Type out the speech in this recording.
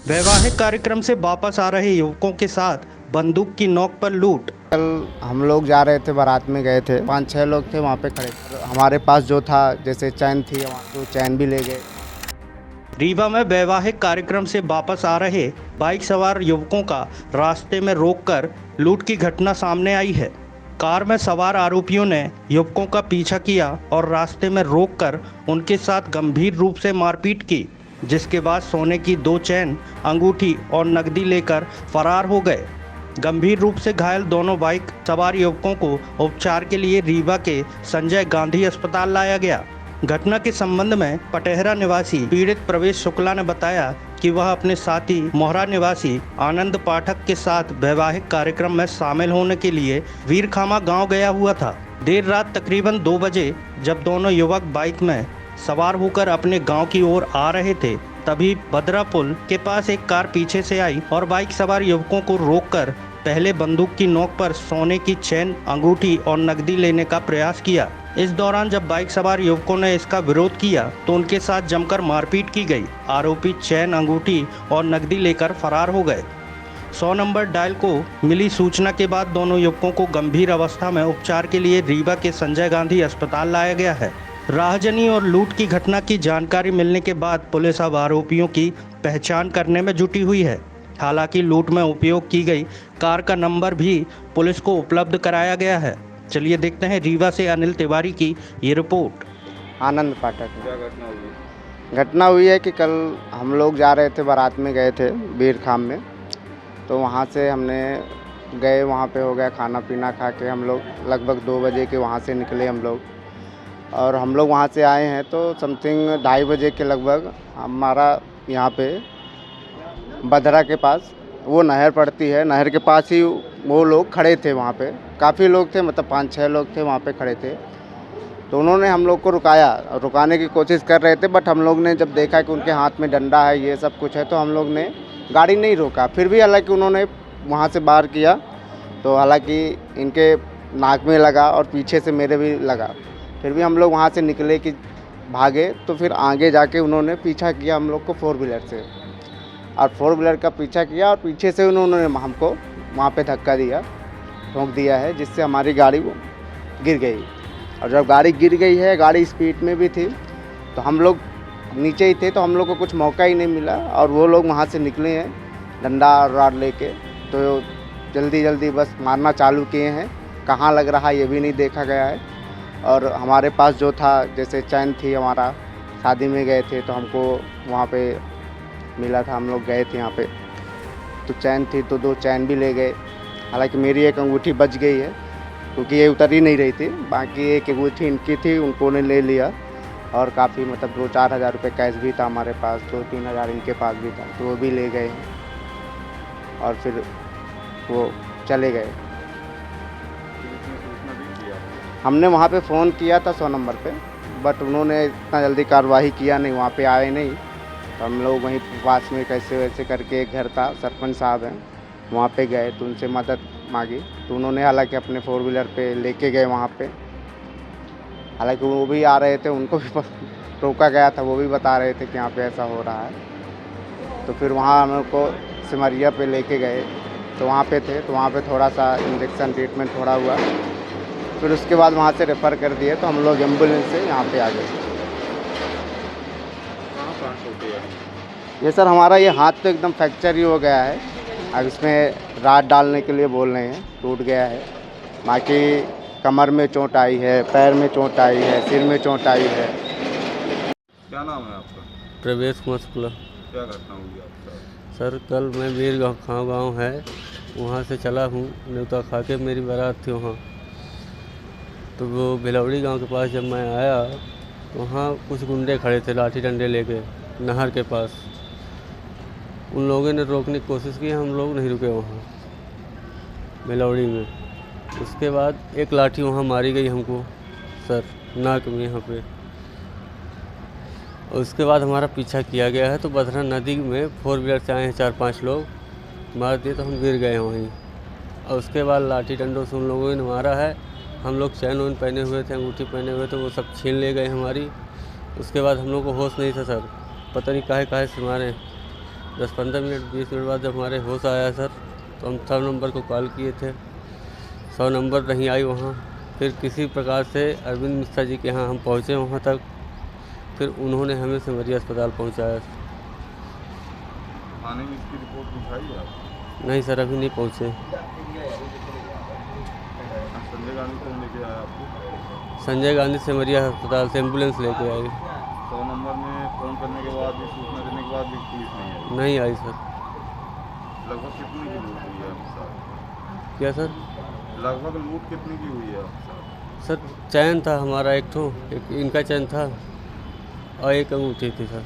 वैवाहिक कार्यक्रम से वापस आ रहे युवकों के साथ बंदूक की नोक पर लूट। कल हम लोग जा रहे थे, बारात में गए थे, 5-6 लोग थे वहाँ पे खड़े। हमारे पास जो था, जैसे चैन थी, तो चैन भी ले गए। रीवा में वैवाहिक कार्यक्रम से वापस आ रहे बाइक सवार युवकों का रास्ते में रोककर लूट की घटना सामने आई है। कार में सवार आरोपियों ने युवकों का पीछा किया और रास्ते में रोककर उनके साथ गंभीर रूप से मारपीट की, जिसके बाद सोने की 2 चैन, अंगूठी और नकदी लेकर फरार हो गए। गंभीर रूप से घायल दोनों बाइक सवार युवकों को उपचार के लिए रीवा के संजय गांधी अस्पताल लाया गया। घटना के संबंध में पटेहरा निवासी पीड़ित प्रवेश शुक्ला ने बताया कि वह अपने साथी मोहरा निवासी आनंद पाठक के साथ वैवाहिक कार्यक्रम में शामिल होने के लिए वीरखामा गांव गया हुआ था। देर रात तकरीबन 2 बजे जब दोनों युवक बाइक में सवार होकर अपने गांव की ओर आ रहे थे, तभी भद्रा पुल के पास एक कार पीछे से आई और बाइक सवार युवकों को रोककर पहले बंदूक की नोक पर सोने की चैन, अंगूठी और नकदी लेने का प्रयास किया। इस दौरान जब बाइक सवार युवकों ने इसका विरोध किया तो उनके साथ जमकर मारपीट की गई। आरोपी चैन, अंगूठी और नकदी लेकर फरार हो गए। 100 नंबर डायल को मिली सूचना के बाद दोनों युवकों को गंभीर अवस्था में उपचार के लिए रीवा के संजय गांधी अस्पताल लाया गया है। राहजनी और लूट की घटना की जानकारी मिलने के बाद पुलिस अब आरोपियों की पहचान करने में जुटी हुई है। हालांकि लूट में उपयोग की गई कार का नंबर भी पुलिस को उपलब्ध कराया गया है। चलिए देखते हैं रीवा से अनिल तिवारी की ये रिपोर्ट। आनंद पाठक में क्या घटना हुई है कि कल हम लोग जा रहे थे, बारात में गए थे वीरखाम में। तो वहाँ से हमने गए, वहाँ पे हो गया खाना पीना खा के हम लोग लगभग 2 बजे के वहाँ से निकले हम लोग। और हम लोग वहाँ से आए हैं तो समथिंग 2:30 बजे के लगभग हमारा यहाँ पे बदरा के पास वो नहर पड़ती है, नहर के पास ही वो लोग खड़े थे। वहाँ पे काफ़ी लोग थे, मतलब 5-6 लोग थे वहाँ पे खड़े थे। तो उन्होंने हम लोग को रुकाया, रुकाने की कोशिश कर रहे थे, बट हम लोग ने जब देखा कि उनके हाथ में डंडा है, ये सब कुछ है, तो हम लोग ने गाड़ी नहीं रोका। फिर भी हालांकि उन्होंने वहाँ से बाहर किया, तो हालांकि इनके नाक में लगा और पीछे से मेरे भी लगा। फिर भी हम लोग वहाँ से निकले कि भागे, तो फिर आगे जाके उन्होंने पीछा किया हम लोग को 4 व्हीलर से, और 4 व्हीलर का पीछा किया और पीछे से उन्होंने हमको वहाँ पे धक्का दिया, ठोंक दिया है, जिससे हमारी गाड़ी वो गिर गई। और जब गाड़ी गिर गई है, गाड़ी स्पीड में भी थी, तो हम लोग नीचे ही थे, तो हम लोग को कुछ मौका ही नहीं मिला। और वो लोग वहाँ से निकले हैं डंडा और रॉड लेके, तो जल्दी जल्दी बस मारना चालू किए हैं। कहाँ लग रहा है ये भी नहीं देखा गया है। और हमारे पास जो था, जैसे चैन थी, हमारा शादी में गए थे तो हमको वहाँ पे मिला था, हम लोग गए थे यहाँ पे, तो चैन थी, तो 2 चैन भी ले गए। हालांकि मेरी एक अंगूठी बच गई है क्योंकि ये उतर ही नहीं रही थी, बाकी एक अंगूठी इनकी थी, उनको ने ले लिया। और काफ़ी मतलब 2-4 हज़ार रुपये कैश भी था हमारे पास, 2-3 हज़ार इनके पास भी था, तो वो भी ले गए और फिर वो चले गए। हमने वहाँ पे फ़ोन किया था 100 नंबर पे, बट उन्होंने इतना जल्दी कार्रवाई किया नहीं, वहाँ पे आए नहीं। तो हम लोग वहीं पास में कैसे वैसे करके एक घर था, सरपंच साहब हैं, वहाँ पे गए तो उनसे मदद मांगी, तो उन्होंने हालांकि अपने 4 व्हीलर पे लेके गए वहाँ पे। हालांकि वो भी आ रहे थे, उनको भी रोका गया था, वो भी बता रहे थे कि यहाँ पे ऐसा हो रहा है। तो फिर वहाँ हम लोग को सिमरिया पे लेके गए, तो वहाँ पे थे, तो वहाँ पे थोड़ा सा इंजेक्शन ट्रीटमेंट थोड़ा हुआ, फिर उसके बाद वहाँ से रेफ़र कर दिए, तो हम लोग एम्बुलेंस से यहाँ पे आ गए। ये सर हमारा ये हाथ तो एकदम फ्रैक्चर ही हो गया है, अब इसमें राड डालने के लिए बोल रहे हैं, टूट गया है। बाकी कमर में चोट आई है, पैर में चोट आई है, सिर में चोट आई है। क्या नाम है आपका? प्रवेश शुक्ला। क्या घटना हुई आपका? सर कल मैं वीरखाम गाँव है, वहाँ से चला हूँ, न्योता खा के मेरी बारात थी वहाँ। तो वो भिलौड़ी गांव के पास जब मैं आया तो वहाँ कुछ गुंडे खड़े थे लाठी डंडे लेके नहर के पास। उन लोगों ने रोकने की कोशिश की, हम लोग नहीं रुके वहाँ भिलौड़ी में। उसके बाद एक लाठी वहाँ मारी गई हमको सर, नाक में यहाँ पे। और उसके बाद हमारा पीछा किया गया है, तो बदरा नदी में 4 व्हीलर से आए हैं 4-5 लोग, मार दिए तो हम गिर गए वहीं। और उसके बाद लाठी डंडों से उन लोगों ने मारा है। हम लोग चैन वैन पहने हुए थे, अंगूठी पहने हुए थे, वो सब छीन ले गए हमारी। उसके बाद हम लोग को होश नहीं था सर, पता नहीं काहे से मारे। 10-15 मिनट 20 मिनट बाद जब हमारे होश आया सर, तो हम 100 नंबर को कॉल किए थे। 100 नंबर नहीं आई वहाँ। फिर किसी प्रकार से अरविंद मिश्रा जी के यहाँ हम पहुँचे वहाँ तक। फिर उन्होंने हमें सिमरिया अस्पताल पहुँचाया। थाने में इसकी रिपोर्ट लिखाई है आपने? नहीं सर, अभी नहीं पहुँचे। संजय गांधी कौन लेके आया आपको? संजय गांधी सिमरिया अस्पताल से एम्बुलेंस लेके आई। 100 नंबर में फ़ोन करने के बाद भी, सूचना देने के बाद भी पुलिस नहीं आई? नहीं आई सर। लगभग कितने की लूट हुई है आपके साथ? क्या सर? लगभग लूट कितने की हुई है आपके साथ? सर चैन था हमारा एक इनका चैन था और एक अंगूठी थी सर।